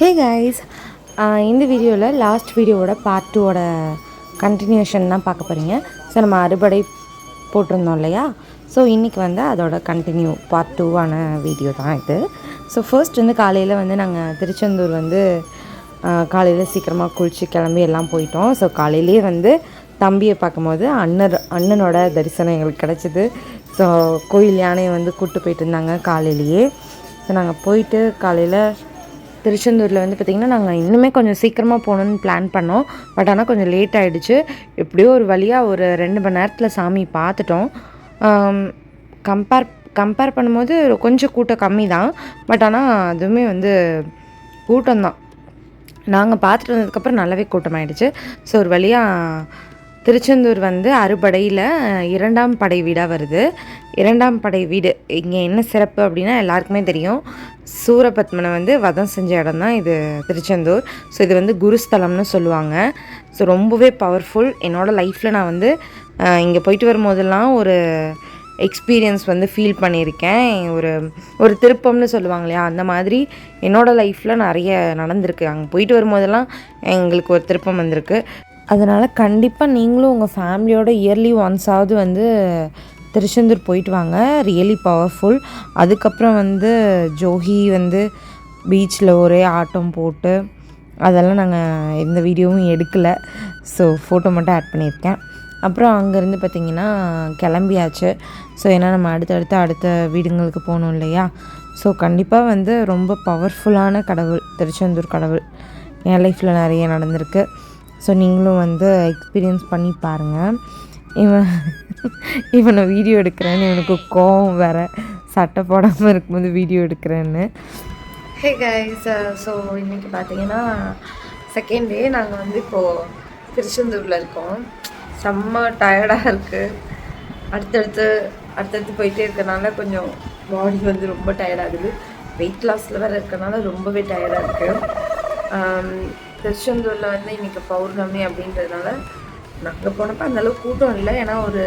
Hey guys, இந்த வீடியோவில் last வீடியோவோட பார்ட் 2ஓட கண்டினியூஷன் தான் பார்க்க போகிறீங்க. ஸோ நம்ம அறுபடை போட்டிருந்தோம் இல்லையா? ஸோ இன்றைக்கி வந்து அதோட கண்டினியூ பார்ட் 2ஆன வீடியோ தான் இது. ஸோ ஃபர்ஸ்ட் வந்து காலையில் வந்து நாங்கள் திருச்செந்தூர் வந்து காலையில் சீக்கிரமாக குளித்து கிளம்பி எல்லாம் போயிட்டோம். ஸோ காலையிலே வந்து தம்பியை பார்க்கும்போது அண்ணனோட தரிசனம் எங்களுக்கு கிடச்சிது. ஸோ கோயில் யானையை வந்து கூப்பிட்டு போயிட்டு இருந்தாங்க காலையிலேயே. ஸோ நாங்கள் போயிட்டு காலையில் திருச்செந்தூரில் வந்து பார்த்திங்கன்னா நாங்கள் இன்னுமே கொஞ்சம் சீக்கிரமாக போகணுன்னு பிளான் பண்ணோம். பட் ஆனால் கொஞ்சம் லேட் ஆகிடுச்சு. எப்படியோ ஒரு வழியாக ஒரு 2 மணி நேரத்தில் சாமி பார்த்துட்டோம். கம்பேர் பண்ணும்போது கொஞ்சம் கூட்டம் கம்மி தான். பட் ஆனால் அதுவுமே வந்து கூட்டம்தான். நாங்கள் பார்த்துட்டு வந்ததுக்கப்புறம் நல்லாவே கூட்டமாகிடுச்சு. ஸோ ஒரு வழியாக திருச்செந்தூர் வந்து அறுபடையில் 2ஆம் படை வீடாக வருது. 2ஆம் படை வீடு இங்கே என்ன சிறப்பு அப்படின்னா எல்லாருக்குமே தெரியும். சூரபத்மனை வந்து வதம் செஞ்ச இடம் தான் இது திருச்செந்தூர். ஸோ இது வந்து குருஸ்தலம்னு சொல்லுவாங்க. ஸோ ரொம்பவே பவர்ஃபுல். என்னோடய லைஃப்பில் நான் வந்து இங்கே போயிட்டு வரும்போதெல்லாம் ஒரு எக்ஸ்பீரியன்ஸ் வந்து ஃபீல் பண்ணியிருக்கேன். ஒரு திருப்பம்னு சொல்லுவாங்க இல்லையா, அந்த மாதிரி என்னோடய லைஃப்பில் நிறைய நடந்திருக்கு. அங்கே போயிட்டு வரும்போதெல்லாம் எங்களுக்கு ஒரு திருப்பம் வந்திருக்கு. அதனால் கண்டிப்பாக நீங்களும் உங்கள் ஃபேமிலியோட இயர்லி ஒன்ஸாவது வந்து திருச்செந்தூர் போயிட்டு வாங்க. Really powerful. அதுக்கப்புறம் வந்து ஜோஹி வந்து பீச்சில் ஒரே ஆட்டம் போட்டு அதெல்லாம் நாங்கள் எந்த வீடியோவும் எடுக்கலை. ஸோ ஃபோட்டோ மட்டும் ஆட் பண்ணியிருக்கேன். அப்புறம் அங்கேருந்து பார்த்திங்கன்னா கிளம்பியாச்சு. ஸோ ஏன்னா நம்ம அடுத்த வீடுங்களுக்கு போகணும் இல்லையா? ஸோ கண்டிப்பாக வந்து ரொம்ப பவர்ஃபுல்லான கடவுள் திருச்செந்தூர் கடவுள். என் லைஃப்பில் நிறைய நடந்திருக்கு. ஸோ நீங்களும் வந்து எக்ஸ்பீரியன்ஸ் பண்ணி பாருங்கள். இவனை வீடியோ எடுக்கிறேன்னு இவனுக்கு கோவம் வேறு, சட்டை போடாமல் இருக்கும்போது வீடியோ எடுக்கிறேன்னு. ஹே கைஸ், ஸோ இன்றைக்கி பார்த்தீங்கன்னா செகண்ட் டே. நாங்கள் வந்து இப்போது திருச்செந்தூரில் இருக்கோம். செம்ம டயர்டாக இருக்குது. அடுத்தடுத்து போயிட்டே இருக்கனால கொஞ்சம் பாடி வந்து ரொம்ப டயர்டாகுது. வெயிட் லாஸில் வேறு இருக்கனால ரொம்பவே டயர்டாக இருக்குது. திருச்செந்தூரில் வந்து இன்றைக்கி பௌர்ணமி அப்படின்றதுனால நாங்கள் போனப்போ அந்தளவுக்கு கூட்டம் இல்லை. ஏன்னா ஒரு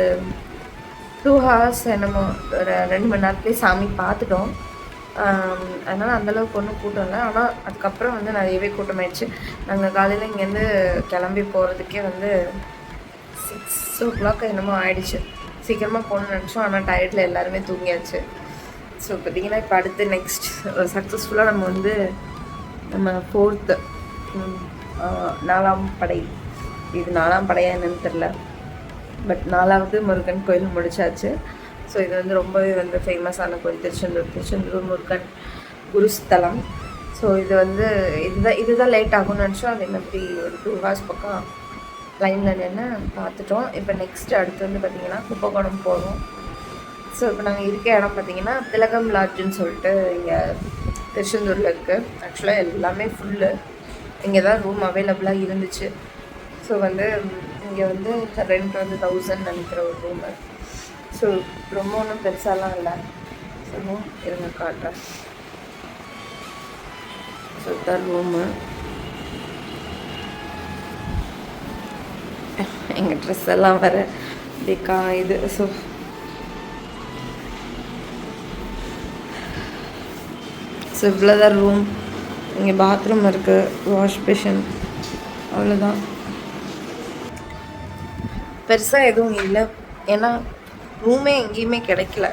2 hours என்னமோ ஒரு 2 மணி நேரத்துலேயே சாமி பார்த்துட்டோம். அதனால் அந்தளவுக்கு ஒன்றும் கூட்டம் இல்லை. ஆனால் அதுக்கப்புறம் வந்து நிறையவே கூட்டமாயிடுச்சு. நாங்கள் காலையில் இங்கேருந்து கிளம்பி போகிறதுக்கே வந்து 6 o'clock என்னமோ ஆகிடுச்சு. சீக்கிரமாக போகணுன்னு நினச்சோம். ஆனால் டயர்டில் எல்லாருமே தூங்கியாச்சு. ஸோ பார்த்திங்கன்னா இப்போ அடுத்து நெக்ஸ்ட் சக்ஸஸ்ஃபுல்லாக நம்ம வந்து நம்ம 4th 4ஆம் படை, இது 4ஆம் படையா என்னன்னு தெரில, பட் 4வது முருகன் கோயில் முடிச்சாச்சு. ஸோ இது வந்து ரொம்பவே வந்து ஃபேமஸான கோயில் திருச்செந்தூர் முருகன் குருஸ்தலம். ஸோ இது வந்து இதுதான் லேட் ஆகும்னு நினச்சோம். அதே மாதிரி ஒரு 2 hours பக்கம் லைனில் நின்று பார்த்துட்டோம். இப்போ நெக்ஸ்ட் அடுத்து வந்து பார்த்திங்கன்னா கும்பகோணம் போகிறோம். ஸோ இப்போ நாங்கள் இருக்க இடம் பார்த்திங்கன்னா திலகம் லாட்ஜுன்னு சொல்லிட்டு இங்கே திருச்செந்தூரில் இருக்குது. ஆக்சுவலாக எல்லாமே ஃபுல்லு. இங்கே தான் ரூம் அவைலபிளாக இருந்துச்சு. ஸோ வந்து இங்கே வந்து ரெண்ட் வந்து 1000 நினைக்கிற ஒரு ரூமு. ஸோ ரொம்ப ஒன்றும் பெருசாலாம் இல்லை. ஸோ ரூம் இருங்க காட்டுறேன். ஸோ இதுதான் ரூமு. எங்கள் ட்ரெஸ் எல்லாம் வர அப்படிக்கா இது. ஸோ இவ்வளோதான் ரூம். இங்கே பாத்ரூம் இருக்குது, வாஷ் பேஷன், அவ்வளோதான். பெருசாக எதுவும் இல்லை. ஏன்னா ரூமே எங்கேயுமே கிடைக்கல.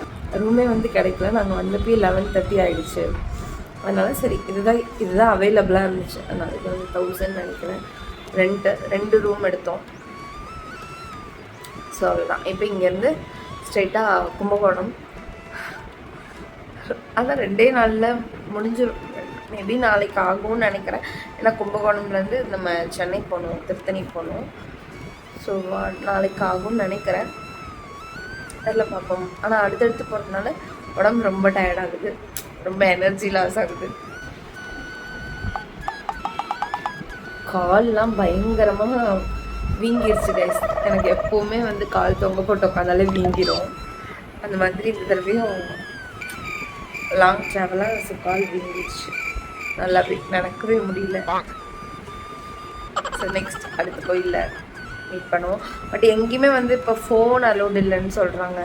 நாங்கள் வந்தப்போ 11:30 ஆகிடுச்சு. அதனால் சரி இதுதான் அவைலபிளாக இருந்துச்சு. அதனால் இது வந்து 1000 நினைக்கிறேன். 2 ரூம் எடுத்தோம். ஸோ அவ்வளோதான். இப்போ இங்கேருந்து ஸ்ட்ரைட்டாக கும்பகோணம். அதான் 2 நாளில் முடிஞ்சிடும். மேபி நாளைக்கு ஆகும்னு நினைக்கிறேன். ஏன்னா கும்பகோணம்லேருந்து நம்ம சென்னை போகணும், திருத்தணி போகணும். ஸோ நாளைக்கு ஆகும்னு நினைக்கிறேன். அதில் பார்ப்போம். ஆனால் அடுத்தடுத்து போகிறதுனால உடம்பு ரொம்ப டயர்டாகுது, ரொம்ப எனர்ஜி லாஸ் ஆகுது. கால்லாம் பயங்கரமாக வீங்கிருச்சு கைஸ். எனக்கு எப்போவுமே வந்து கால் தொங்க போட்டு உட்காந்தாலே வீங்கிடும். அந்த மாதிரி இந்த தடவையும் லாங் ட்ராவலாக கால் வீங்கிடுச்சு. நல்லா நடக்கவே முடியல. ஸோ நெக்ஸ்ட் அடுத்த கோயிலில் மீட் பண்ணுவோம். பட் எங்கேயுமே வந்து இப்போ ஃபோன் அலோடு இல்லைன்னு சொல்கிறாங்க.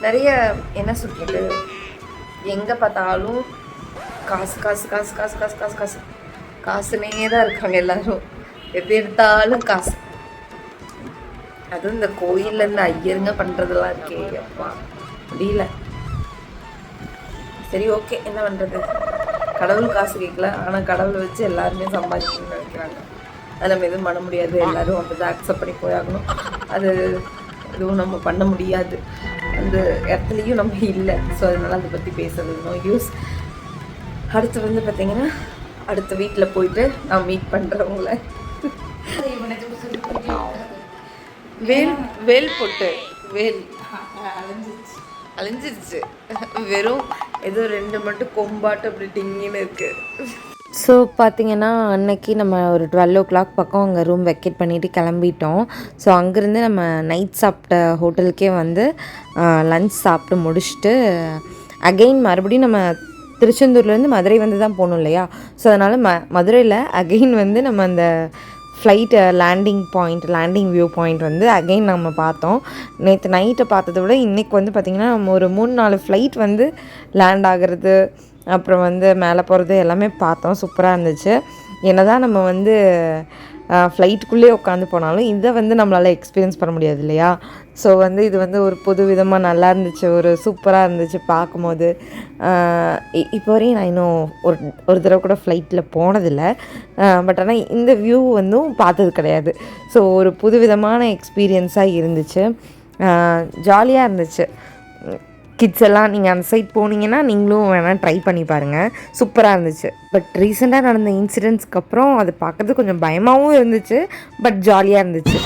நிறைய என்ன சொல்கிறது, எங்கே பார்த்தாலும் காசு காசு காசு காசு காசு காசு காசு காசுனே தான் இருக்காங்க எல்லாரும். எது எடுத்தாலும் காசு. அதுவும் இந்த கோயிலில் இந்த ஐயருங்க பண்ணுறதெல்லாம் இருக்கே அப்பா முடியல. சரி ஓகே, என்ன பண்ணுறது, கடவுள் காசு கேட்கல, ஆனால் கடவுளை வச்சு எல்லாருமே சம்பாதிக்கணும்னு நினைக்கிறாங்க. அதை நம்ம எதுவும் பண்ண முடியாது, எல்லோரும் அப்படி தான் அக்செப்ட் பண்ணி போயாகணும். அது எதுவும் நம்ம பண்ண முடியாது, அந்த இடத்துலையும் நம்ம இல்லை. ஸோ அதனால் அதை பற்றி பேசுறது நோ யூஸ். அடுத்து வந்து பார்த்திங்கன்னா அடுத்த வீட்டில் போயிட்டு நான் மீட் பண்ணுறவங்கள வேல் போட்டு வேல் அழிஞ்சிருச்சு. வெறும் ஏதோ 2 மட்டும் கொம்பாட்டு அப்படி டிங்கின்னு இருக்குது. ஸோ பார்த்திங்கன்னா அன்னைக்கு நம்ம ஒரு 12 o'clock பக்கம் அங்கே ரூம் வெக்கேட் பண்ணிவிட்டு கிளம்பிட்டோம். ஸோ அங்கேருந்து நம்ம நைட் சாப்பிட்ட ஹோட்டலுக்கே வந்து லன்ச் சாப்பிட்டு முடிச்சுட்டு அகெயின் மறுபடியும் நம்ம திருச்செந்தூர்லேருந்து மதுரை வந்து தான் போகணும் இல்லையா. ஸோ அதனால் மதுரையில் அகெயின் வந்து நம்ம அந்த ஃப்ளைட்டு லேண்டிங் வியூ பாயிண்ட் வந்து அகெயின் நம்ம பார்த்தோம். நேற்று நைட்டை பார்த்ததை விட இன்றைக்கி வந்து பார்த்திங்கன்னா நம்ம ஒரு 3-4 ஃப்ளைட் வந்து லேண்ட் ஆகிறது, அப்புறம் வந்து மேலே போகிறது எல்லாமே பார்த்தோம். சூப்பராக இருந்துச்சு. என்ன தான் நம்ம வந்து ஃப்ளைட்டுக்குள்ளே உட்காந்து போனாலும் இதை வந்து நம்மளால் எக்ஸ்பீரியன்ஸ் பண்ண முடியாது இல்லையா. ஸோ வந்து இது வந்து ஒரு புது விதமாக நல்லா இருந்துச்சு, ஒரு சூப்பராக இருந்துச்சு பார்க்கும்போது. இப்போ வரையும் நான் இன்னும் ஒரு தடவை கூட ஃப்ளைட்டில் போனதில்லை. பட் ஆனால் இந்த வியூ வந்து பார்த்தது கிடையாது. ஸோ ஒரு புது விதமான எக்ஸ்பீரியன்ஸாக இருந்துச்சு, ஜாலியாக இருந்துச்சு. கிட்ஸ் எல்லாம் நீங்கள் அந்த சைட் போனீங்கன்னா நீங்களும் வேணால் ட்ரை பண்ணி பாருங்கள், சூப்பராக இருந்துச்சு. பட் ரீசெண்டாக நடந்த இன்சிடென்ட்ஸ்க்கு அப்புறம் அது பார்க்குறது கொஞ்சம் பயமாகவும் இருந்துச்சு, பட் ஜாலியாக இருந்துச்சு.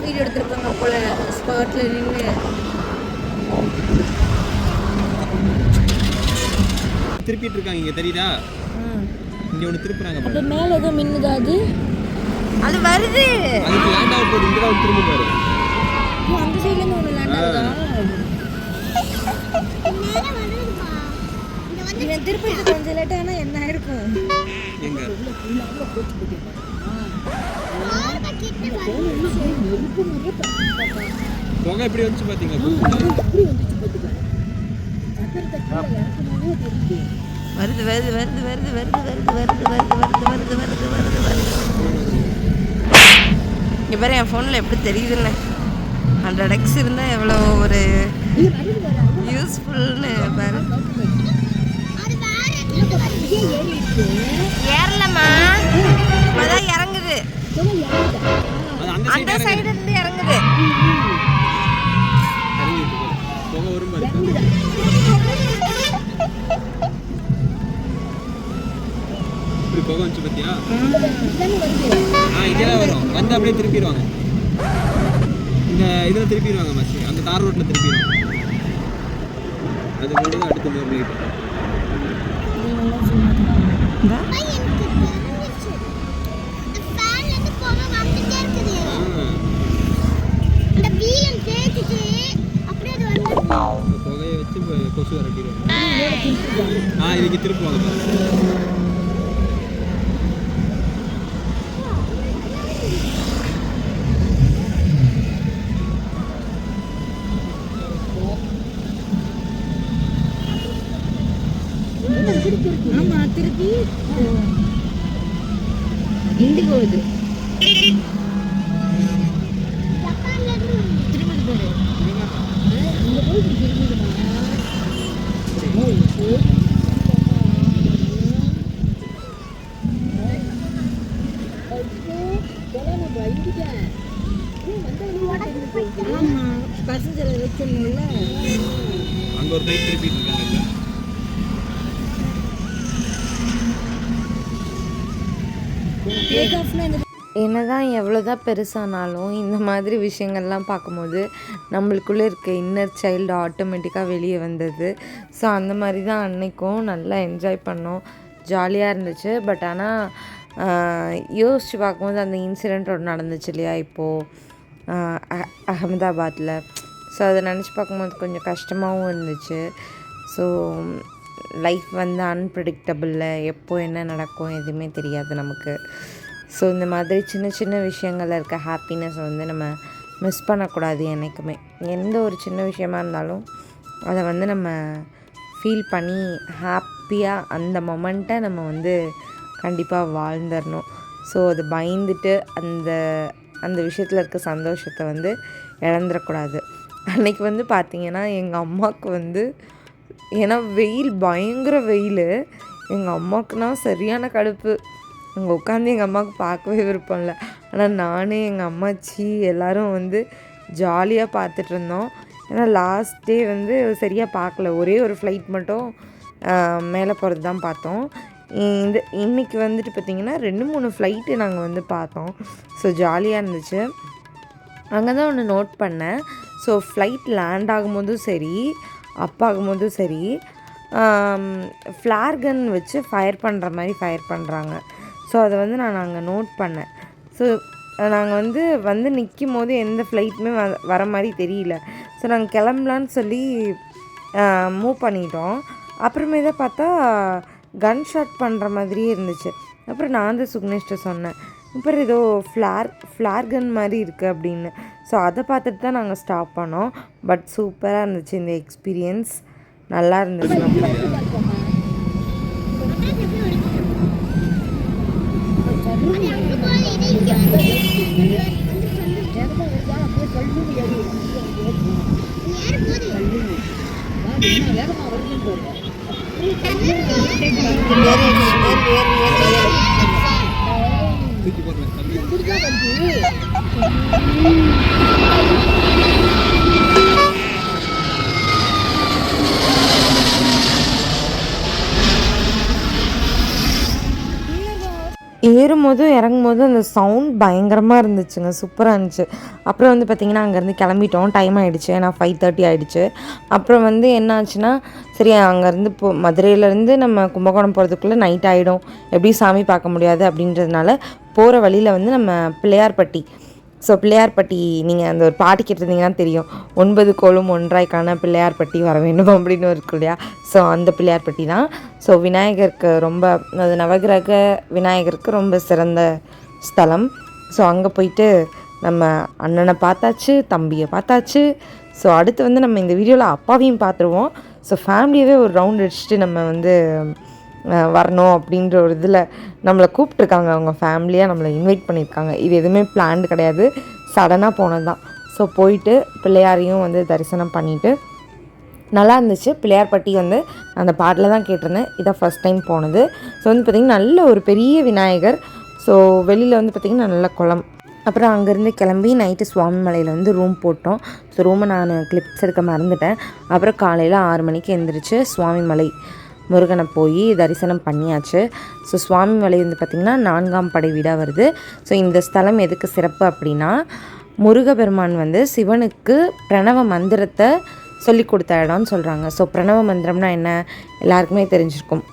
வீடியோ எடுத்துருப்பாங்க போல ஸ்பாட்ல நின்று. திருப்பிட்டு இருக்காங்க, இங்க தெரியுதா? இங்க ஒன்னு திருப்புறாங்க பாரு. அது மேல ஏதோ மின்னுதா, அது வருது, அதுக்கு லேண்ட் ஆக போகுது. இங்க தான் திரும்ப பாரு. அந்த சைடுல இருந்து ஒன்னு லேண்ட் ஆகுதா? நேரா வருதுப்பா. இங்க வந்து இவன் திருப்பிட்டு கொஞ்சம் லேட் ஆனா என்ன ஆயிருக்கும்? எங்க உள்ள போச்சு போடி. ஆர்ப கிட்ட நெருப்பு மாதிரியே போங்க. எப்படி வந்துச்சு பாத்தீங்களா? எப்படி வந்துச்சு பாத்தீங்களா? சக்கர தட்டில இறக்குனாலே தெரியுது. வருது வருது வருது வருது வருது வருது வருது வருது வருது வருது வருது வருது. இங்கே பாரு என் ஃபோனில் எப்படி தெரியுதுன்னு. 100x இருந்தால் எவ்வளோ ஒரு யூஸ்ஃபுல்னு பாரு. ஏறலம்மா, இப்போதான் இறங்குது, அந்த சைடு இருந்து இறங்குது. போக வந்துச்சு பத்தியா? இதெல்லாம் வரும், வந்து அப்படியே திருப்பிடுவாங்க. இந்த இதில் திருப்பிடுவாங்க மச்சி, அந்த தார் ரோட்டில் திருப்பிடுவாங்க. அது கொண்டு தான் அடுத்து இன்னொரு லைட். புகையை வச்சு கொசு வரட்டிடுவாங்க. இதுக்கு திருப்புவாங்க. ஆமா, திருப்பி இண்டிகோ இது திரும்பி பாரு. இங்க போய் திரும்பிடுமா? பசஞ்சரை வச்சிருந்தீங்களா? அங்க ஒரு பைக் திருப்பிட்டு இருக்காங்க. என்னதான் எவ்வளோதான் பெருசானாலும் இந்த மாதிரி விஷயங்கள்லாம் பார்க்கும்போது நம்மளுக்குள்ளே இருக்க இன்னர் சைல்டு ஆட்டோமேட்டிக்காக வெளியே வந்தது. ஸோ அந்த மாதிரி தான் அன்னைக்கும் நல்லா என்ஜாய் பண்ணோம், ஜாலியாக இருந்துச்சு. பட் ஆனால் யோசித்து பார்க்கும்போது அந்த இன்சிடெண்ட் ஒன்று நடந்துச்சு இல்லையா இப்போது அகமதாபாத்தில். ஸோ அதை நினச்சி பார்க்கும்போது கொஞ்சம் கஷ்டமாகவும் இருந்துச்சு. ஸோ லைஃப் வந்து அன்பிரடிக்டபிளில் எப்போ என்ன நடக்கும் எதுவுமே தெரியாது நமக்கு. ஸோ இந்த மாதிரி சின்ன சின்ன விஷயங்களில் இருக்க ஹாப்பினஸ் வந்து நம்ம மிஸ் பண்ணக்கூடாது என்றைக்குமே. எந்த ஒரு சின்ன விஷயமா இருந்தாலும் அதை வந்து நம்ம ஃபீல் பண்ணி ஹாப்பியாக அந்த மொமெண்ட்டை நம்ம வந்து கண்டிப்பாக வாழ்ந்துடணும். ஸோ அது பயந்துட்டு அந்த அந்த விஷயத்தில் இருக்க சந்தோஷத்தை வந்து இழந்துடக்கூடாது. அன்றைக்கி வந்து பார்த்திங்கன்னா எங்கள் அம்மாவுக்கு வந்து, ஏன்னா வெயில் பயங்கர வெயில், எங்கள் அம்மாவுக்குனா சரியான கடுப்பு. அங்கே உட்காந்து எங்கள் அம்மாவுக்கு பார்க்கவே விருப்பம் இல்லை. ஆனால் நான் எங்கள் அம்மாச்சி எல்லோரும் வந்து ஜாலியாக பார்த்துட்ருந்தோம். ஏன்னா லாஸ்ட் டே வந்து சரியாக பார்க்கல, ஒரே ஒரு ஃப்ளைட் மட்டும் மேலே போகிறது தான் பார்த்தோம். இன்றைக்கி வந்துட்டு பார்த்திங்கன்னா 2-3 ஃப்ளைட்டு நாங்கள் வந்து பார்த்தோம். ஸோ ஜாலியாக இருந்துச்சு. அங்கே தான் ஒன்று நோட் பண்ணேன். ஸோ ஃப்ளைட் லேண்ட் ஆகும்போதும் சரி, அப் ஆகும்போதும் சரி, ஃப்ளார் கன் வச்சு ஃபயர் பண்ணுற மாதிரி ஃபயர் பண்ணுறாங்க. ஸோ அதை வந்து நான் அங்கே நோட் பண்ணேன். ஸோ நாங்கள் வந்து நிற்கும் போது எந்த ஃப்ளைட்டுமே வர மாதிரி தெரியல. ஸோ நாங்கள் கிளம்பலான்னு சொல்லி மூவ் பண்ணிட்டோம். அப்புறமே தான் பார்த்தா கன் ஷாட் பண்ணுற மாதிரியே இருந்துச்சு. அப்புறம் நான் வந்து சுக்னேஷ்ட சொன்னேன், அப்புறம் ஏதோ ஃப்ளார் கன் மாதிரி இருக்குது அப்படின்னு. ஸோ அதை பார்த்துட்டு தான் நாங்கள் ஸ்டாப் பண்ணோம். பட் சூப்பராக இருந்துச்சு இந்த எக்ஸ்பீரியன்ஸ், நல்லா இருந்துச்சு. தூக்கி போடுறேன் தம்பி. ஏறும்போதும் இறங்கும்போதும் அந்த சவுண்ட் பயங்கரமாக இருந்துச்சுங்க, சூப்பராக இருந்துச்சு. அப்புறம் வந்து பார்த்திங்கன்னா அங்கேருந்து கிளம்பிட்டோம், டைம் ஆகிடுச்சு, ஏன்னா 5:30 ஆகிடுச்சு. அப்புறம் வந்து என்ன ஆச்சுன்னா, சரி அங்கேருந்து மதுரையிலேருந்து நம்ம கும்பகோணம் போகிறதுக்குள்ளே நைட் ஆகிடும், எப்படி சாமி பார்க்க முடியாது அப்படின்றதுனால போகிற வழியில் வந்து நம்ம பிள்ளையார்பட்டி, ஸோ பிள்ளையார்பட்டி நீங்கள் அந்த ஒரு பாட்டு கேட்டிருந்தீங்கன்னா தெரியும், 9 கோலும் ஒன்றாய்க்கான பிள்ளையார்பட்டி வர வேண்டும் அப்படின்னு இருக்கு இல்லையா. ஸோ அந்த பிள்ளையார்பட்டி தான். ஸோ விநாயகருக்கு ரொம்ப, அது நவகிரக விநாயகருக்கு ரொம்ப சிறந்த ஸ்தலம். ஸோ அங்கே போயிட்டு நம்ம அண்ணனை பார்த்தாச்சு, தம்பியை பார்த்தாச்சு. ஸோ அடுத்து வந்து நம்ம இந்த வீடியோவில் அப்பாவையும் பார்த்துருவோம். ஸோ ஃபேமிலியவே ஒரு ரவுண்ட் அடிச்சுட்டு நம்ம வந்து வரணும் அப்படின்ற ஒரு இதில் நம்மளை கூப்பிட்ருக்காங்க, அவங்க ஃபேமிலியாக நம்மளை இன்வைட் பண்ணியிருக்காங்க. இது எதுவுமே பிளான்டு கிடையாது, சடனாக போனது தான். ஸோ போயிட்டு பிள்ளையாரையும் வந்து தரிசனம் பண்ணிவிட்டு நல்லா இருந்துச்சு. பிள்ளையார்பட்டி வந்து அந்த பாட்டில் தான் கேட்டிருந்தேன், இதான் ஃபஸ்ட் டைம் போனது. ஸோ வந்து பார்த்திங்கன்னா நல்ல ஒரு பெரிய விநாயகர். ஸோ வெளியில் வந்து பார்த்திங்கன்னா நல்ல குளம். அப்புறம் அங்கேருந்து கிளம்பி நைட்டு சுவாமி மலையில் வந்து ரூம் போட்டோம். ஸோ ரூமை நான் கிளிப்ஸ் எடுக்க மறந்துட்டேன். அப்புறம் காலையில் 6 மணிக்கு எழுந்திரிச்சு சுவாமி மலை முருகனை போய் தரிசனம் பண்ணியாச்சு. ஸோ சுவாமி மலை வந்து பார்த்திங்கன்னா 4ஆம் படை வீடாக வருது. ஸோ இந்த ஸ்தலம் எதுக்கு சிறப்பு அப்படின்னா, முருகபெருமான் வந்து சிவனுக்கு பிரணவ மந்திரத்தை சொல்லி கொடுத்த இடம்னு சொல்கிறாங்க. ஸோ பிரணவ மந்திரம்னா என்ன எல்லாருக்குமே தெரிஞ்சிருக்கும்,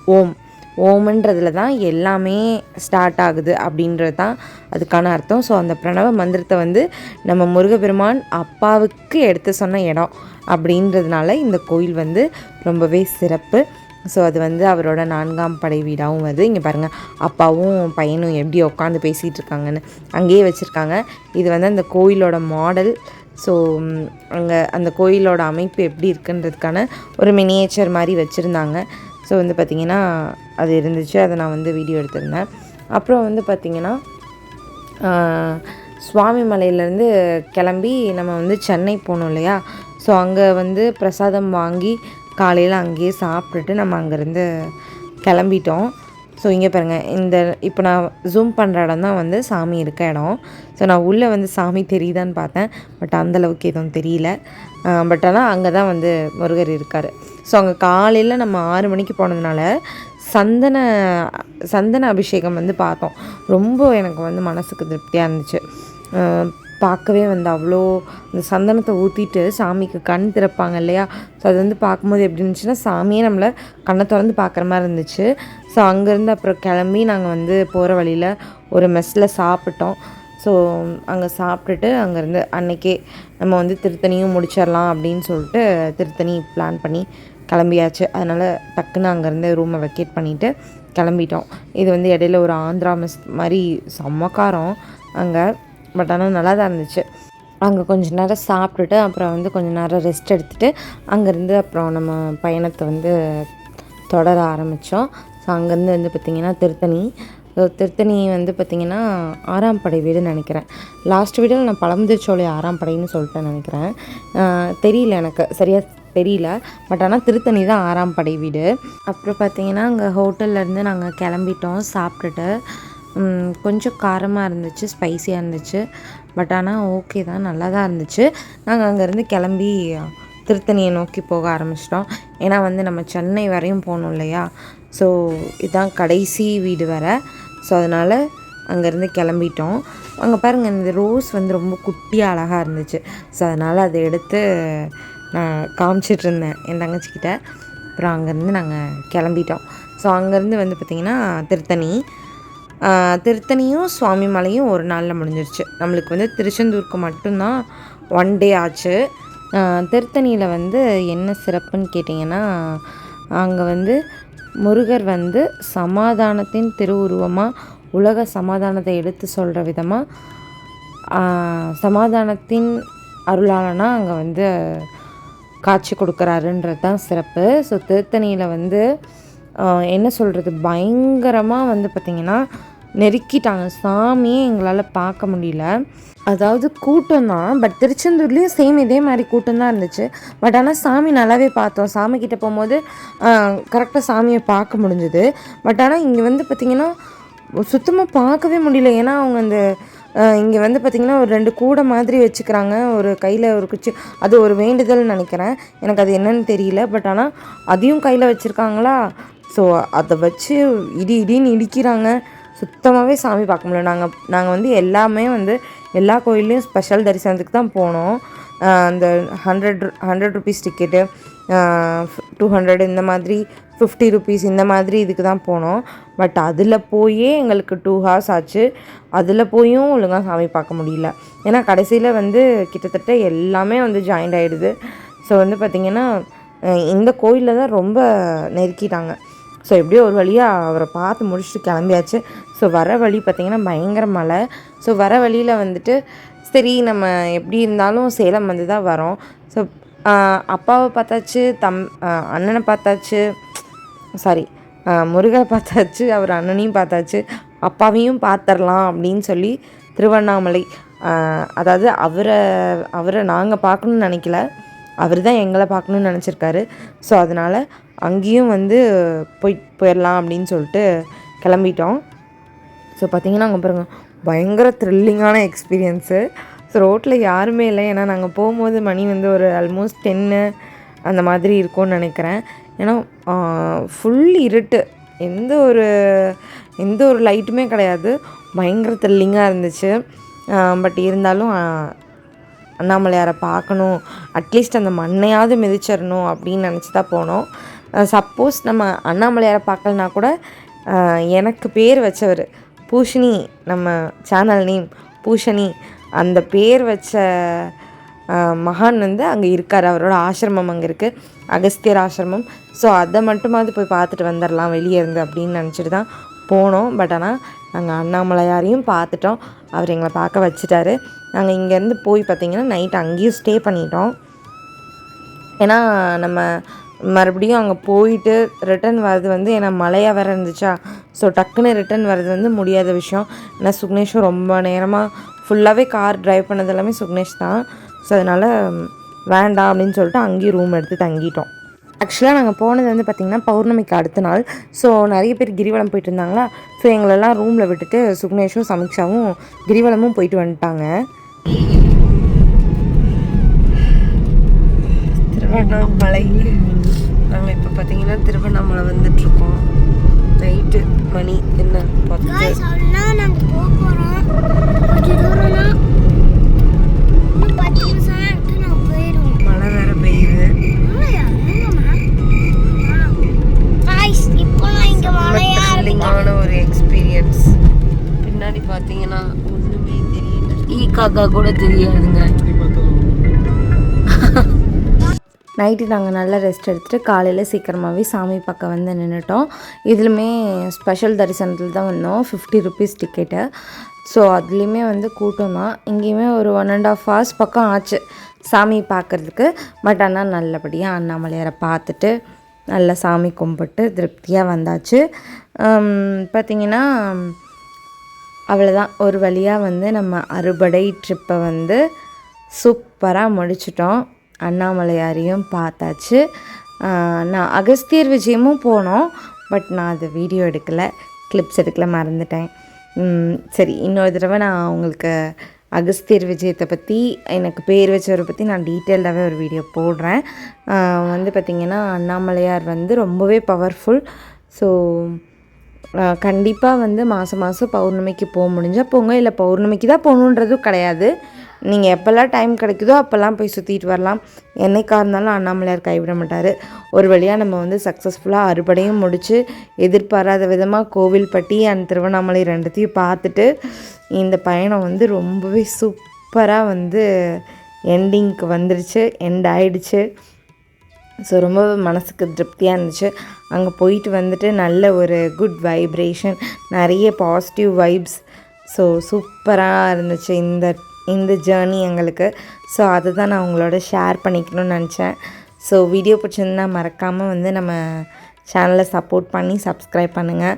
ஓம்ன்றதுல தான் எல்லாமே ஸ்டார்ட் ஆகுது அப்படின்றது தான் அதுக்கான அர்த்தம். ஸோ அந்த பிரணவ மந்திரத்தை வந்து நம்ம முருகபெருமான் அப்பாவுக்கு எடுத்து சொன்ன இடம் அப்படின்றதுனால இந்த கோயில் வந்து ரொம்பவே சிறப்பு. ஸோ அது வந்து அவரோட 4ஆம் படை வீடாகவும் வருது. இங்கே பாருங்கள், அப்பாவும் பையனும் எப்படி உட்காந்து பேசிகிட்டு இருக்காங்கன்னு அங்கேயே வச்சுருக்காங்க. இது வந்து அந்த கோயிலோட மாடல். ஸோ அங்கே அந்த கோயிலோட அமைப்பு எப்படி இருக்குன்றதுக்கான ஒரு மினியேச்சர் மாதிரி வச்சுருந்தாங்க. ஸோ வந்து பார்த்திங்கன்னா அது இருந்துச்சு, அதை நான் வந்து வீடியோ எடுத்திருந்தேன். அப்புறம் வந்து பார்த்திங்கன்னா சுவாமி மலையிலேருந்து கிளம்பி நம்ம வந்து சென்னை போனோம் இல்லையா. ஸோ அங்கே வந்து பிரசாதம் வாங்கி காலையில் அங்கேயே சாப்பிட்டுட்டு நம்ம அங்கேருந்து கிளம்பிட்டோம். ஸோ இங்கே பாருங்கள், இப்போ நான் ஜூம் பண்ணுற இடம் தான் வந்து சாமி இருக்க இடம். ஸோ நான் உள்ளே வந்து சாமி தெரியுதான்னு பார்த்தேன், பட் அந்தளவுக்கு எதுவும் தெரியல. பட் ஆனால் அங்கே தான் வந்து முருகர் இருக்கார். ஸோ அங்கே காலையில் நம்ம 6 மணிக்கு போனதுனால சந்தன சந்தன அபிஷேகம் வந்து பார்த்தோம். ரொம்ப எனக்கு வந்து மனசுக்கு திருப்தியாக இருந்துச்சு. பார்க்கவே வந்து அவ்வளோ அந்த சந்தனத்தை ஊற்றிட்டு சாமிக்கு கண் திறப்பாங்க இல்லையா? ஸோ அது வந்து பார்க்கும்போது எப்படி இருந்துச்சுன்னா, சாமியே நம்மளை கண்ணை திறந்து பார்க்குற மாதிரி இருந்துச்சு. ஸோ அங்கேருந்து அப்புறம் கிளம்பி நாங்கள் வந்து போகிற வழியில் ஒரு மெஸ்ஸில் சாப்பிட்டோம். ஸோ அங்கே சாப்பிட்டுட்டு அங்கேருந்து அன்றைக்கே நம்ம வந்து திருத்தணியும் முடிச்சிடலாம் அப்படின்னு சொல்லிட்டு திருத்தணி பிளான் பண்ணி கிளம்பியாச்சு. அதனால் டக்குன்னு அங்கேருந்து ரூமை வெக்கேட் பண்ணிவிட்டு கிளம்பிட்டோம். இது வந்து இடையில ஒரு ஆந்திரா மெஸ் மாதிரி செம்மக்காரம் அங்கே. பட் ஆனால் நல்லா தான் இருந்துச்சு. அங்கே கொஞ்சம் நேரம் சாப்பிட்டுட்டு அப்புறம் வந்து கொஞ்சம் நேரம் ரெஸ்ட் எடுத்துகிட்டு அங்கேருந்து அப்புறம் நம்ம பயணத்தை வந்து தொடர ஆரம்பித்தோம். ஸோ அங்கேருந்து வந்து பார்த்திங்கன்னா திருத்தணி வந்து பார்த்திங்கன்னா 6ஆம் படை வீடுன்னு நினைக்கிறேன். லாஸ்ட் வீடியோவில் நான் பழமுதிர்ச்சோலை 6ஆம் படைன்னு சொல்லிட்டு நினைக்கிறேன். தெரியல, எனக்கு சரியாக தெரியல. பட் ஆனால் திருத்தணி தான் 6ஆம் படை வீடு. அப்புறம் பார்த்திங்கன்னா அங்கே ஹோட்டல்லேருந்து நாங்கள் கிளம்பிட்டோம். சாப்பிட்டுட்டு கொஞ்சம் காரமாக இருந்துச்சு, ஸ்பைஸியாக இருந்துச்சு. பட் ஆனால் ஓகே தான், நல்லா தான் இருந்துச்சு. நாங்கள் அங்கேருந்து கிளம்பி திருத்தணியை நோக்கி போக ஆரம்பிச்சிட்டோம். ஏன்னா வந்து நம்ம சென்னை வரையும் போகணும் இல்லையா? ஸோ இதுதான் கடைசி வீடு வர. ஸோ அதனால் அங்கேருந்து கிளம்பிட்டோம். அங்கே பாருங்கள், இந்த ரோஸ் வந்து ரொம்ப குட்டியாக அழகாக இருந்துச்சு. ஸோ அதனால் அதை எடுத்து நான் காமிச்சிட்ருந்தேன் என் தங்கச்சிக்கிட்ட. அப்புறம் அங்கேருந்து நாங்கள் கிளம்பிட்டோம். ஸோ அங்கேருந்து வந்து பார்த்திங்கன்னா திருத்தணியும் சுவாமி மலையும் ஒரு நாளில் முடிஞ்சிருச்சு. நம்மளுக்கு வந்து திருச்செந்தூருக்கு மட்டும்தான் 1 டே ஆச்சு. திருத்தணியில் வந்து என்ன சிறப்புன்னு கேட்டிங்கன்னா, அங்கே வந்து முருகர் வந்து சமாதானத்தின் திருவுருவமாக உலக சமாதானத்தை எடுத்து சொல்கிற விதமாக சமாதானத்தின் அருளாளனா அங்கே வந்து காட்சி கொடுக்குறாருன்றது தான் சிறப்பு. ஸோ திருத்தணியில் வந்து என்ன சொல்கிறது, பயங்கரமாக வந்து பார்த்திங்கன்னா நெருக்கிட்டாங்க. சாமியே எங்களால் பார்க்க முடியல. அதாவது கூட்டம் தான், பட் திருச்செந்தூர்லேயும் சேம் இதே மாதிரி கூட்டம் தான் இருந்துச்சு. பட் ஆனால் சாமி நல்லாவே பார்த்தோம். சாமிக்கிட்ட போகும்போது கரெக்டாக சாமியை பார்க்க முடிஞ்சுது. பட் ஆனால் இங்கே வந்து பார்த்திங்கன்னா சுத்தமாக பார்க்கவே முடியல. ஏன்னா அவங்க அந்த இங்கே வந்து பார்த்திங்கன்னா ஒரு 2 கூடை மாதிரி வச்சுக்கிறாங்க, ஒரு கையில் ஒரு குச்சி, அது ஒரு வேண்டுதல்னு நினைக்கிறேன், எனக்கு அது என்னன்னு தெரியல. பட் ஆனால் அதையும் கையில் வச்சுருக்காங்களா. ஸோ அதை வச்சு இடின்னு இடிக்கிறாங்க. சுத்தமாகவே சாமி பார்க்க முடியல. நாங்கள் வந்து எல்லாமே வந்து எல்லா கோயில்லையும் ஸ்பெஷல் தரிசனத்துக்கு தான் போனோம். அந்த 100 ருபீஸ் டிக்கெட்டு, 200 இந்த மாதிரி 50 ருபீஸ் இந்த மாதிரி இதுக்கு தான் போனோம். பட் அதில் போயே எங்களுக்கு 2 ஹார்ஸ் ஆச்சு. அதில் போயும் ஒழுங்காக சாமி பார்க்க முடியல. ஏன்னா கடைசியில் வந்து கிட்டத்தட்ட எல்லாமே வந்து ஜாயிண்ட் ஆகிடுது. ஸோ வந்து பார்த்திங்கன்னா இந்த கோயிலில் தான் ரொம்ப நெருக்கிட்டாங்க. ஸோ எப்படியோ ஒரு வழியாக அவரை பார்த்து முடிச்சுட்டு கிளம்பியாச்சு. ஸோ வர வழி பார்த்திங்கன்னா பயங்கர மழை. ஸோ வர வழியில் வந்துட்டு சரி நம்ம எப்படி இருந்தாலும் சேலம் வந்து தான் வரோம். ஸோ அப்பாவை பார்த்தாச்சு, அண்ணனை பார்த்தாச்சு, முருகரை பார்த்தாச்சு, அவர் அண்ணனையும் பார்த்தாச்சு, அப்பாவையும் பார்த்துடலாம் அப்படின்னு சொல்லி திருவண்ணாமலை, அதாவது அவரை நாங்கள் பார்க்கணுன்னு நினைக்கல, அவர் தான் எங்களை பார்க்கணுன்னு நினச்சிருக்காரு. ஸோ அதனால் அங்கேயும் வந்து போயிடலாம் அப்படின்னு சொல்லிட்டு கிளம்பிட்டோம். ஸோ பார்த்திங்கன்னா அங்கே பாருங்கள், பயங்கர த்ரில்லிங்கான எக்ஸ்பீரியன்ஸு. ஸோ ரோட்டில் யாருமே இல்லை. ஏன்னா நாங்கள் போகும்போது மணி வந்து ஒரு ஆல்மோஸ்ட் 10 அந்த மாதிரி இருக்கும்னு நினைக்கிறேன். ஏன்னா ஃபுல் இருட்டு, எந்த ஒரு லைட்டுமே கிடையாது. பயங்கர த்ரில்லிங்காக இருந்துச்சு. பட் இருந்தாலும் அண்ணாமலையாரை பார்க்கணும், அட்லீஸ்ட் அந்த மண்ணையாவது மிதிச்சிடணும் அப்படின்னு நினச்சி தான் போனோம். சப்போஸ் நம்ம அண்ணாமலையாரை பார்க்கலனா கூட எனக்கு பேர் வச்சவர் பூஷணி, நம்ம சேனல் நேம் பூஷணி, அந்த பேர் வச்ச மகான் வந்து அங்கே இருக்கார். அவரோட ஆசிரமம் அங்கே இருக்குது, அகஸ்தியர் ஆசிரமம். ஸோ அதை மட்டுமாவது போய் பார்த்துட்டு வந்துடலாம் வெளியே இருந்து அப்படின்னு நினச்சிட்டு தான் போனோம். பட் ஆனால் நாங்கள் அண்ணாமலையாரையும் பார்த்துட்டோம், அவர் எங்களை பார்க்க வச்சுட்டாரு. நாங்கள் இங்கேருந்து போய் பார்த்திங்கன்னா நைட் அங்கேயும் ஸ்டே பண்ணிட்டோம். ஏன்னா நம்ம மறுபடியும் அங்கே போயிட்டு ரிட்டன் வர்றது வந்து ஏன்னா மழையாக வேறு இருந்துச்சா. ஸோ டக்குன்னு ரிட்டன் வர்றது வந்து முடியாத விஷயம். ஏன்னா சுக்னேஷும் ரொம்ப நேரமாக ஃபுல்லாகவே கார் ட்ரைவ் பண்ணது எல்லாமே சுக்னேஷ் தான். ஸோ அதனால் வேண்டாம் அப்படின்னு சொல்லிட்டு அங்கேயும் ரூம் எடுத்து தங்கிட்டோம். ஆக்சுவலாக நாங்கள் போனது வந்து பார்த்திங்கன்னா பௌர்ணமிக்கு அடுத்த நாள். ஸோ நிறைய பேர் கிரிவலம் போயிட்டு இருந்தாங்களா. ஸோ எங்களெல்லாம் ரூமில் விட்டுட்டு சுக்னேஷும் சமீக்ஷாவும் கிரிவலமும் போயிட்டு வந்துட்டாங்க. திருவண்ணாமலை, நாங்கள் இப்போ பார்த்திங்கன்னா திருவண்ணாமலை வந்துட்டுருக்கோம். நைட்டு மணி என்ன 10. சொல்லலாம் நாங்கள் போக போகிறோம். கொஞ்சம் தூரம்னா இன்னும் 10 நிமிஷம் எடுத்து நான் போயிடுவோம். மழை வேற பெய்யுது. இல்லையா எங்கம்மா காய்ஸ் இப்போலாம் இங்கே மழையா த்ரில்லிங்கான ஒரு எக்ஸ்பீரியன்ஸ். பின்னாடி பார்த்தீங்கன்னா ஒன்றுமே தெரியல. காக்கா கூட தெரியாதுங்க. நைட்டு நாங்கள் நல்லா ரெஸ்ட் எடுத்துகிட்டு காலையில் சீக்கிரமாகவே சாமி பார்க்க வந்து நின்றுட்டோம். இதுலையுமே ஸ்பெஷல் தரிசனத்தில் தான் வந்தோம். 50 ருபீஸ் டிக்கெட்டு. ஸோ அதுலேயுமே வந்து கூட்டம் தான். இங்கேயுமே ஒரு 1.5 hours பக்கம் ஆச்சு சாமி பார்க்குறதுக்கு. பட் ஆனால் நல்லபடியாக அண்ணாமலையாரை பார்த்துட்டு நல்லா சாமி கும்பிட்டு திருப்தியாக வந்தாச்சு. பார்த்திங்கன்னா அவ்வளோதான், ஒரு வழியாக வந்து நம்ம அறுபடை ட்ரிப்பை வந்து சூப்பராக முடிச்சிட்டோம். அண்ணாமலையாரையும் பார்த்தாச்சு. நான் அகஸ்தியர் விஜயமும் போனோம். பட் நான் அது வீடியோ எடுக்கலை, கிளிப்ஸ் எடுக்கல, மறந்துட்டேன். சரி, இன்னொரு தடவை நான் உங்களுக்கு அகஸ்தியர் விஜயத்தை பற்றி, எனக்கு பேர் வச்சவரை பற்றி நான் டீட்டெயில்டாகவே ஒரு வீடியோ போடுறேன். வந்து பார்த்திங்கன்னா அண்ணாமலையார் வந்து ரொம்பவே பவர்ஃபுல். ஸோ கண்டிப்பாக வந்து மாதம் பௌர்ணமிக்கு போக முடிஞ்சால் போங்க, இல்லை பௌர்ணமிக்கு தான் போகணுன்றதும் கிடையாது. நீங்கள் எப்போல்லாம் டைம் கிடைக்குதோ அப்போல்லாம் போய் சுற்றிட்டு வரலாம். என்னைக்காக இருந்தாலும் அண்ணாமலையார் கைவிட மாட்டார். ஒரு வழியாக நம்ம வந்து சக்ஸஸ்ஃபுல்லாக அறுபடையும் முடித்து எதிர்பாராத விதமாக கோவில்பட்டி அண்ட் திருவண்ணாமலை ரெண்டுத்தையும் பார்த்துட்டு இந்த பயணம் வந்து ரொம்பவே சூப்பராக வந்து எண்டிங்க்கு வந்துடுச்சு, எண்ட் ஆயிடுச்சு. ஸோ ரொம்ப மனசுக்கு திருப்தியாக இருந்துச்சு. அங்கே போயிட்டு வந்துட்டு நல்ல ஒரு குட் வைப்ரேஷன், நிறைய பாசிட்டிவ் வைப்ஸ். ஸோ சூப்பராக இருந்துச்சு இந்த ஜேர்னி எங்களுக்கு. ஸோ அதை தான் நான் உங்களோட ஷேர் பண்ணிக்கணும்னு நினச்சேன். ஸோ வீடியோ பிடிச்சிருந்தா மறக்காமல் வந்து நம்ம சேனலை சப்போர்ட் பண்ணி சப்ஸ்கிரைப் பண்ணுங்கள்.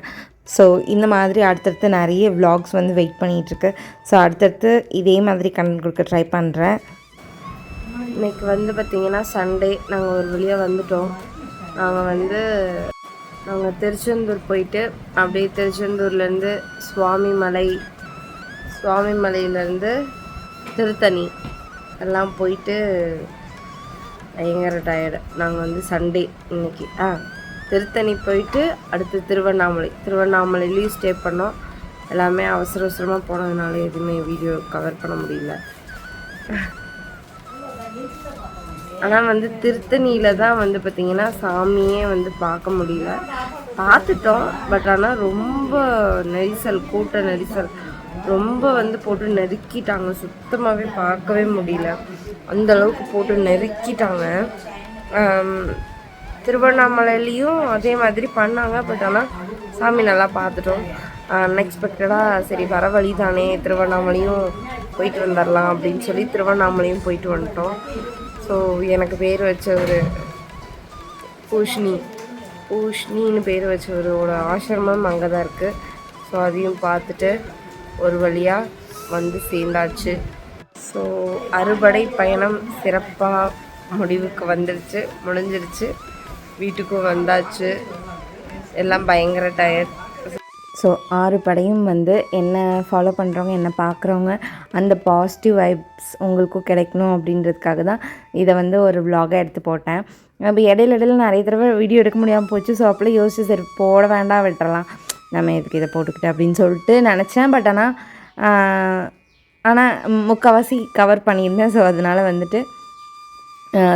ஸோ இந்த மாதிரி அடுத்தடுத்து நிறைய vlogs வந்து வெயிட் பண்ணிகிட்ருக்கு. ஸோ அடுத்தடுத்து இதே மாதிரி கண்டென்ட் கொடுக்க ட்ரை பண்ணுறேன். இன்றைக்கி வந்து பார்த்திங்கன்னா சண்டே, நாங்கள் ஒரு வழியாக வந்துட்டோம். நாங்கள் திருச்செந்தூர் போயிட்டு அப்படியே திருச்செந்தூர்லேருந்து சுவாமிமலையிலேருந்து திருத்தணி எல்லாம் போயிட்டு பயங்கர டயர்டு. நாங்கள் வந்து சண்டே இன்றைக்கி திருத்தணி போயிட்டு அடுத்து திருவண்ணாமலையிலையும் ஸ்டே பண்ணோம். எல்லாமே அவசரமாக போனதுனால எதுவுமே வீடியோ கவர் பண்ண முடியல. ஆனால் வந்து திருத்தணியில் தான் வந்து பார்த்திங்கன்னா சாமியே வந்து பார்க்க முடியல. பார்த்துட்டோம், பட் ஆனால் ரொம்ப நெரிசல், கூட்ட நெரிசல் ரொம்ப வந்து போட்டு நெருக்கிட்டாங்க. சுத்தமாகவே பார்க்கவே முடியல, அந்தளவுக்கு போட்டு நெருக்கிட்டாங்க. திருவண்ணாமலையிலையும் அதே மாதிரி பண்ணாங்க. பட் ஆனால் சாமி நல்லா பார்த்துட்டோம். அன்எக்ஸ்பெக்டடாக சரி வர வழி தானே திருவண்ணாமலையும் போயிட்டு வந்துடலாம் அப்படின்னு சொல்லி திருவண்ணாமலையும் போயிட்டு வந்துட்டோம். ஸோ எனக்கு பேர் வச்ச ஒரு பூஷ்ணின்னு பேர் வச்சவரோட ஆசிரமம் அங்கே தான் இருக்குது. ஸோ அதையும் பார்த்துட்டு ஒரு வழியாக வந்து சேர்ந்தாச்சு. ஸோ அறுபடை பயணம் சிறப்பாக முடிவுக்கு முடிஞ்சிருச்சு. வீட்டுக்கும் வந்தாச்சு. எல்லாம் பயங்கர டயர்ட். ஸோ 6 படையும் வந்து என்ன ஃபாலோ பண்ணுறவங்க, என்ன பார்க்குறவங்க அந்த பாசிட்டிவ் வைப்ஸ் உங்களுக்கும் கிடைக்கணும் அப்படின்றதுக்காக தான் இதை வந்து ஒரு vlog-ஆக எடுத்து போட்டேன். அப்போ இடையில நிறைய தடவை வீடியோ எடுக்க முடியாமல் போச்சு. ஸோ அப்போலாம் யோசிச்சு சரி போட வேண்டாம், விட்டுறலாம், நம்ம எதுக்கு இதை போட்டுக்கிட்டு அப்படின்னு சொல்லிட்டு நினச்சேன். பட் ஆனால் முக்கால்வாசி கவர் பண்ணியிருந்தேன். ஸோ அதனால் வந்துட்டு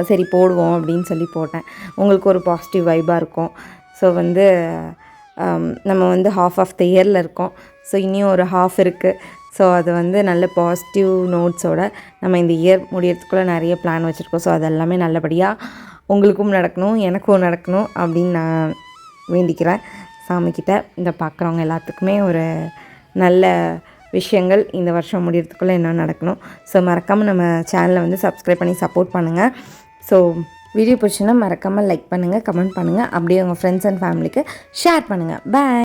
சரி போடுவோம் அப்படின்னு சொல்லி போட்டேன். உங்களுக்கு ஒரு பாசிட்டிவ் வைப்பாக இருக்கும். ஸோ வந்து நம்ம வந்து half ஆஃப் த இயரில் இருக்கோம். ஸோ இனியும் ஒரு half இருக்குது. ஸோ அது வந்து நல்ல பாசிட்டிவ் நோட்ஸோடு நம்ம இந்த இயர் முடியறதுக்குள்ளே நிறைய பிளான் வச்சுருக்கோம். ஸோ அதெல்லாமே நல்லபடியாக உங்களுக்கும் நடக்கணும், எனக்கும் நடக்கணும் அப்படின்னு நான் வேண்டிக்கிறேன் சாமிக்கிட்ட. இந்த பார்க்குறவங்க எல்லாத்துக்குமே ஒரு நல்ல விஷயங்கள் இந்த வருஷம் முடியறதுக்குள்ளே என்ன நடக்கணும். ஸோ மறக்காமல் நம்ம சேனலை வந்து சப்ஸ்கிரைப் பண்ணி சப்போர்ட் பண்ணுங்கள். ஸோ வீடியோ பிடிச்சுன்னா மறக்காமல் லைக் பண்ணுங்கள், கமெண்ட் பண்ணுங்கள், அப்படியே உங்கள் ஃப்ரெண்ட்ஸ் அண்ட் ஃபேமிலிக்கு ஷேர் பண்ணுங்கள். பாய்.